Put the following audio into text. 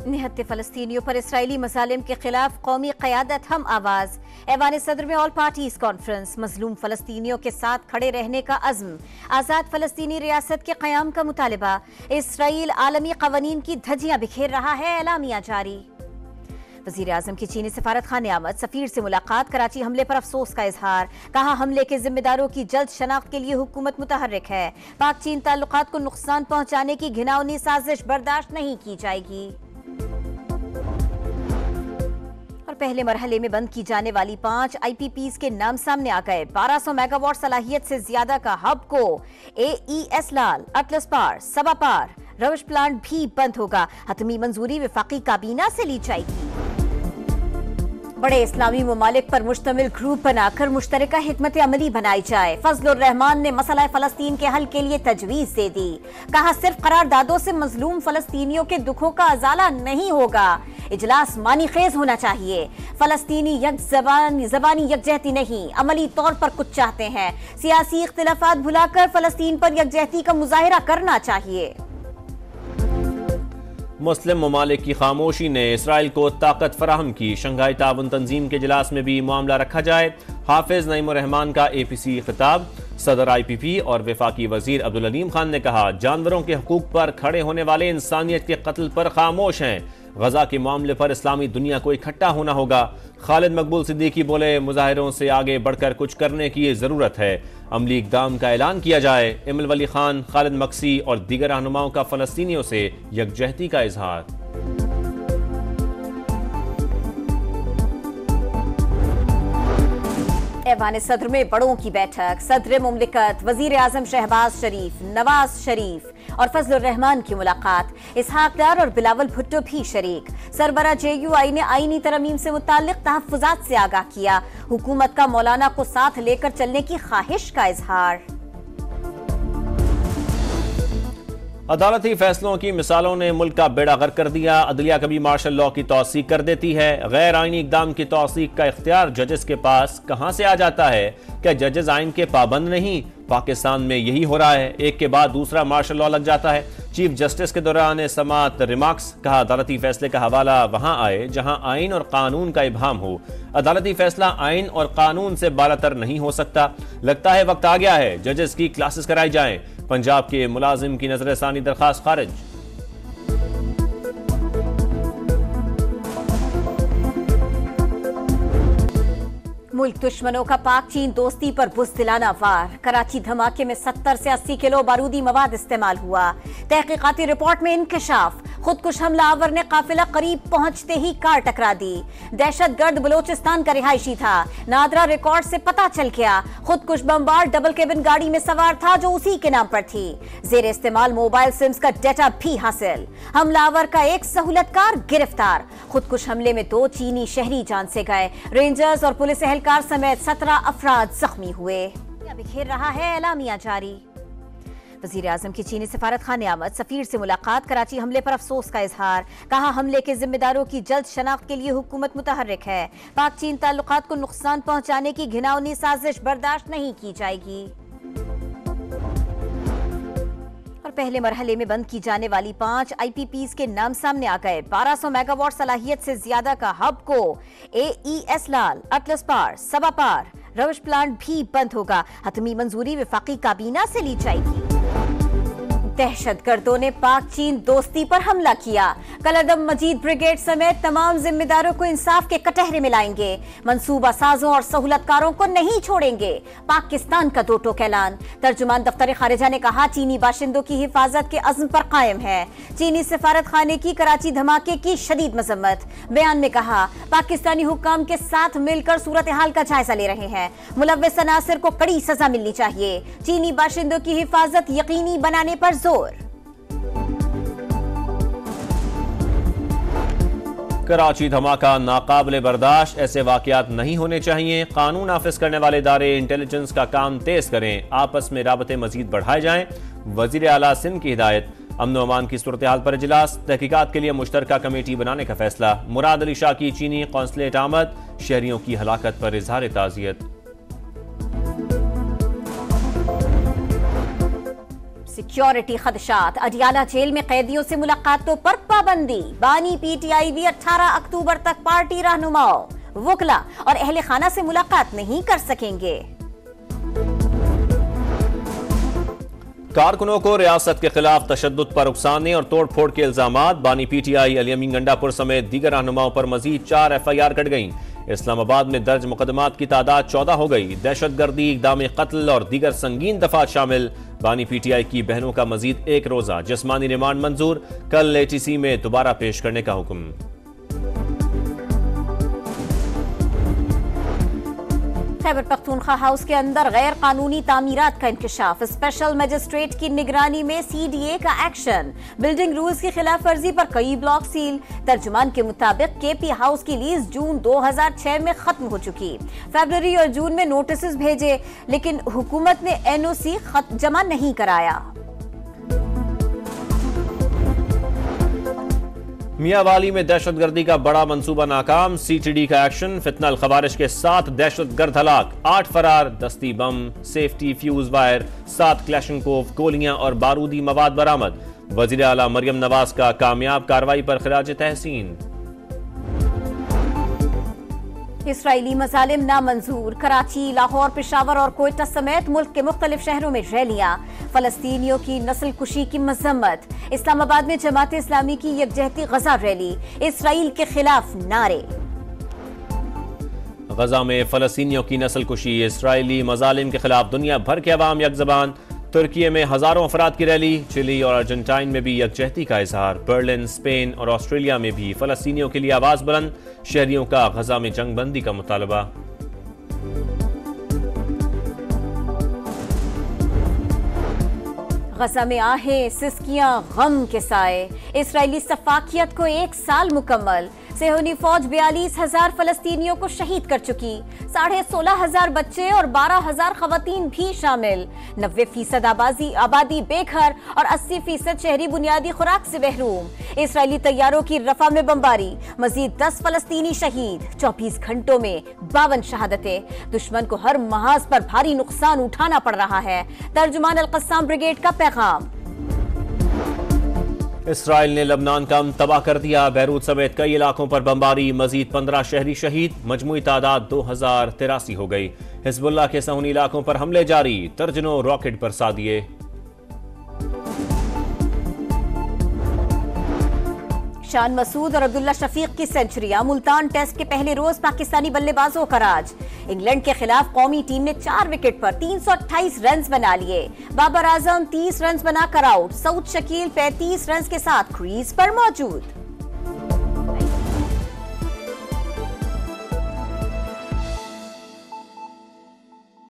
निहत्ते फलस्तीनियों पर इसराइली मजालिम के खिलाफ कौमी क़यादत हम आवाज। ऐवान सदर में ऑल पार्टीज कॉन्फ्रेंस। मजलूम फलस्तीनियों के साथ खड़े रहने का अज़्म। आज़ाद फलस्तीनी रियासत के क़याम का मुतालिबा। इसराइल आलमी क़वानीन की धज्जियां बिखेर रहा है, एलामिया जारी। वज़ीर आज़म की चीनी सफारत खाने आमद। सफीर से मुलाकात। कराची हमले पर अफसोस का इजहार। कहा हमले के जिम्मेदारों की जल्द शनाख्त के लिए हुकूमत मुतहर्रिक है। पाक चीन ताल्लुकात को नुकसान पहुंचाने की घिनौनी साजिश बर्दाश्त नहीं की जाएगी। और पहले मरहले में बंद की जाने वाली 5 IPPs के नाम सामने आ गए। 1200 मेगावाट सलाहियत से ज्यादा का हब को AES लाल, अटलस पार, सबा पार रवश प्लांट भी बंद होगा। हतमी मंजूरी वफाकी काबीना से ली जाएगी। बड़े इस्लामी ममालिक पर मुश्तमिल ग्रुप बनाकर मुश्तरका हिकमत अमली बनाई जाए। फजलुर रहमान ने मसला फलस्तीन के हल के लिए तजवीज दे दी। कहा सिर्फ करारदादों से मजलूम फलस्तीनियों के दुखों का अजाला नहीं होगा। इजलास मानी खेज होना चाहिए। फलस्तीनी ज़बानी यकजहती नहीं, अमली तौर पर कुछ चाहते हैं। सियासी इख्तिलाफात भुलाकर फलस्तीन पर यकजहती का मुजाहिरा करना चाहिए। मुस्लिम ममालिक की खामोशी ने इसराइल को ताकत फराहम की। शंघाई ताउन तंजीम के इजलास में भी मामला रखा जाए। हाफिज नईमुर रहमान का APC खिताब। सदर IPP और वफाकी वजीर अब्दुल अलीम खान ने कहा जानवरों के हकूक पर खड़े होने वाले इंसानियत के कत्ल पर खामोश हैं। गजा के मामले पर इस्लामी दुनिया को इकट्ठा होना होगा। खालिद मकबूल सिद्दीकी बोले मुजाहिरों से आगे बढ़कर कुछ करने की जरूरत है। अमली इक़दाम का ऐलान किया जाए। इमल वली खान, खालिद मक्सी और दीगर रहनुमाओं का फलस्तीनियों से यकजहती का इजहार। ऐवान सदर में बड़ों की बैठक। सदर मुमलिकत, वजीर आजम शहबाज शरीफ, नवाज शरीफ और फजलुर रहमान की मुलाकात। इसहाक डार और बिलावल भुट्टो भी शरीक। सरबरा JUI ने आईनी तरमीम से मुताल्लिक तहफ़्फ़ुज़ात से आगाह किया। हुकूमत का मौलाना को साथ लेकर चलने की ख्वाहिश का इजहार। अदालती फैसलों की मिसालों ने मुल्क का बेड़ा गर्क कर दिया। अदलिया कभी मार्शल लॉ की तौसीक कर देती है। गैर आईनी इकदाम की तौसीक का इख्तियार जजेस के पास कहां से आ जाता है? क्या जजेस आइन के पाबंद नहीं? पाकिस्तान में यही हो रहा है, एक के बाद दूसरा मार्शल लॉ लग जाता है। चीफ जस्टिस के दौरान समाअत रिमार्क्स। कहा अदालती फैसले का हवाला वहां आए जहां आइन और कानून का इब्हाम हो। अदालती फैसला आइन और कानून से बालातर नहीं हो सकता। लगता है वक्त आ गया है जजेस की क्लासेस कराई जाएं। पंजाब के मुलाजिम की नजरसानी दरखास्त खारिज। मुल्क दुश्मनों का पाक चीन दोस्ती पर बुज़दिलाना वार। कराची धमाके में 70 से 80 किलो बारूदी मवाद इस्तेमाल हुआ। तहकीकाती रिपोर्ट में इंकशाफ। खुदकुश हमलावर ने काफिला करीब पहुंचते ही कार टकरा दी। दहशतगर्द बलोचिस्तान का रिहायशी था। नादरा रिकॉर्ड से पता चल गया। खुदकुश बमबार डबल केबिन गाड़ी में सवार था जो उसी के नाम पर थी। जेर इस्तेमाल मोबाइल सिम्स का डेटा भी हासिल। हमलावर का एक सहूलतकार गिरफ्तार। खुदकुश हमले में 2 चीनी शहरी जान से गए। रेंजर्स और पुलिस एहलकार समेत 17 अफराद जख्मी हुए। बिखेर रहा है, एलामिया जारी। वज़ीर आज़म की चीनी सफारत खाने आमद। सफीर से मुलाकात। कराची हमले पर अफसोस का इजहार। कहा हमले के जिम्मेदारों की जल्द शनाख्त के लिए हुकूमत मुतहर्रिक है। पाक चीन ताल्लुकात को नुकसान पहुंचाने की घिनौनी साजिश बर्दाश्त नहीं की जाएगी। और पहले मरहले में बंद की जाने वाली 5 IPPs के नाम सामने आ गए। 1200 मेगावाट सलाहियत से ज्यादा का हब को AES लाल, अटलस पार, सबा पार रवश प्लांट भी बंद होगा। हतमी मंजूरी वफाकी काबीना से ली जाएगी। दहशतगर्दों ने पाक चीन दोस्ती पर हमला किया। कलदम मजीद ब्रिगेड समेत तमाम जिम्मेदारों को इंसाफ के कटहरे में लाएंगे। मंसूबा साजों और सहूलतकारों को नहीं छोड़ेंगे। पाकिस्तान का दो टोक ऐलान। तर्जुमान दफ्तर खारिजा ने कहा चीनी बाशिंदों की हिफाजत के अज़्म पर कायम है। चीनी सफारत खाने की कराची धमाके की शदीद मजम्मत। बयान में कहा पाकिस्तानी हुक्काम के साथ मिलकर सूरत हाल का जायजा ले रहे हैं। मुलव्विस अनासिर को कड़ी सजा मिलनी चाहिए। चीनी बाशिंदों की हिफाजत यकीनी बनाने पर जोर। कराची धमाका नाकाबिले बर्दाश्त। ऐसे वाकयात नहीं होने चाहिए। कानून नाफिज करने वाले इदारे इंटेलिजेंस का काम तेज करें। आपस में राबते मजीद बढ़ाए जाएं। वजीर आला सिंध की हिदायत। अमन अमान की सूरत हाल पर इजलास। तहकीकात के लिए मुश्तरका कमेटी बनाने का फैसला। मुराद अली शाह की चीनी कौंसलेट आमद। शहरियों की हलाकत पर इजहार ताज़ियत। सिक्योरिटी खदशात, अडियाला जेल में कैदियों से मुलाकातों पर पाबंदी, बानी पीटीआई भी 18 अक्टूबर तक पार्टी रहनुमाओं, वकला और अहले खाना से मुलाकात नहीं कर सकेंगे। कारकुनों को रियासत के खिलाफ तशद्दुद पर उकसाने और तोड़ फोड़ के इल्जामात, बानी पीटीआई अली अमीन गंडापुर समेत दीगर रहनुमाओं पर मजीद 4 FIR कट गईं। इस्लामाबाद में दर्ज मुकदमात की तादाद 14 हो गई। दहशतगर्दी, इक़दाम कत्ल और दीगर संगीन दफात शामिल। बानी पीटीआई की बहनों का मजीद 1 रोजा जिस्मानी रिमांड मंजूर, कल ATC में दोबारा पेश करने का हुक्म। खैबर पख्तूनख्वा हाउस के अंदर गैर कानूनी तामीरात का इंकशाफ, स्पेशल मजिस्ट्रेट की निगरानी में CDA का एक्शन, बिल्डिंग रूल्स की खिलाफ वर्जी पर कई ब्लॉक सील। तर्जुमान के मुताबिक KP हाउस की लीज जून 2006 में खत्म हो चुकी। फरवरी और जून में नोटिस भेजे लेकिन हुकूमत ने NOC जमा नहीं कराया। मियांवाली में दहशतगर्दी का बड़ा मंसूबा नाकाम, CTD का एक्शन, फितनल खवारिश के 7 दहशतगर्द हलाक, 8 फरार, दस्ती बम, सेफ्टी फ्यूज वायर, 7 क्लैशनकोव, गोलियां और बारूदी मवाद बरामद। वजीर आला मरियम नवाज का कामयाब कार्रवाई पर खिराज तहसीन। इसराइली मजालिम नामंजूर, कराची, लाहौर, पेशावर और कोयटा समेत मुल्क के मुख्तलिफ शहरों में रैलियां, फलस्तीनियों की नस्ल कुशी की मजम्मत। इस्लामाबाद में जमात इस्लामी की यकजहती गजा रैली, इसराइल के खिलाफ नारे। गजा में फलस्तीनियों की नस्ल कुशी, इसराइली मजालिम के खिलाफ दुनिया भर के अवाम यकजबान। तुर्की में हजारों अफराद की रैली, चिली और अर्जेंटाइन में भी यकजहती का इजहार। बर्लिन, स्पेन और ऑस्ट्रेलिया में भी फलस्तीनियों के लिए आवाज बुलंद, शहरियों का गजा में जंग बंदी का मुतालबा। गजा में आहें, सिसकियां, गम के साए। इसराइली सफाकियत को 1 साल मुकम्मल। सेहूनी फौज 42,000 फलस्तीनियों को शहीद कर चुकी। 16,500 बच्चे और 12,000 खवातीन भी शामिल। 90% आबादी बेघर और 80% शहरी बुनियादी खुराक से महरूम। इसराइली तैयारों की रफा में बमबारी, मजीद 10 फलस्तीनी शहीद। 24 घंटों में 52 शहादतें। दुश्मन को हर महाज पर भारी नुकसान उठाना पड़ रहा है। तर्जुमान अल-कस्साम ब्रिगेड का पैगाम। इसराइल ने लबनान का तबाह कर दिया, बैरूत समेत कई इलाकों पर बमबारी, मजीद 15 शहरी शहीद, मजमूई तादाद 2083 हो गई। हिजबुल्लाह के सहूनी इलाकों पर हमले जारी, दर्जनों रॉकेट बरसा दिए। शान मसूद और अब्दुल्ला शफीक की सेंचुरियां, मुल्तान टेस्ट के पहले रोज पाकिस्तानी बल्लेबाजों का राज। इंग्लैंड के खिलाफ कौमी टीम ने 4 विकेट पर 328 रन बना लिए। बाबर आजम 30 रन बनाकर आउट, सऊद शकील 35 रन के साथ क्रीज पर मौजूद।